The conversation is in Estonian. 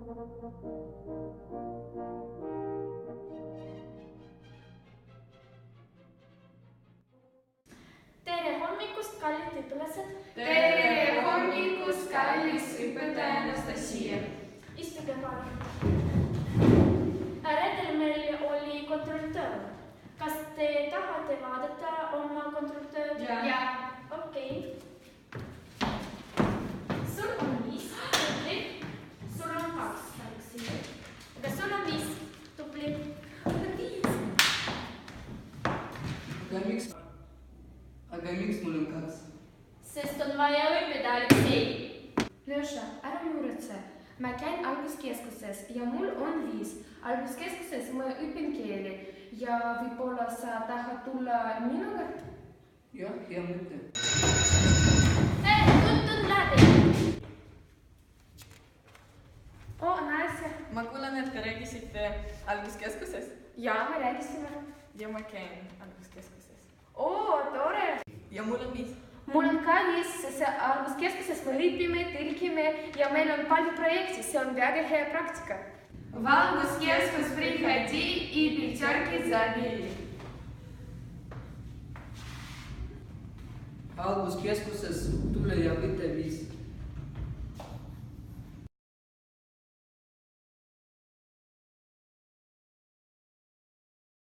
Tere hommikust, kallid õpilased! Tere hommikust, kallis õpetaja Anastasia! Istuge palun. Reedel meil oli kontrolltöö. Kas te tahate vaadata oma kontrolltööd? Jaa. Okei. Sul on 5 tubli. Sul on 2, Aleksi. Aga sul on 5 tubli. Aga miks mul on 2? Sest on vaja õppida, Aleksei. Ljoša, ära muretse. Ma käin alguskeskuses ja mul on 5. Alguskeskuses ma õpin keeli ja võib-olla sa tahad tulla minuga? Jah, hea mõte. Tund läbi. Настя. Ma kuulen, et te räägisite alguskeskuses Ja me rääkisime. ja ma käin alguskeskuses. Tore! Ja mul on 5. Mul on ka 5, sest alguskeskuses me õpime, tõlgime ja meil on palju projekte, see on väga hea praktika. В Alguskeskus приходи и пятерки забери. Alguskeskuses tule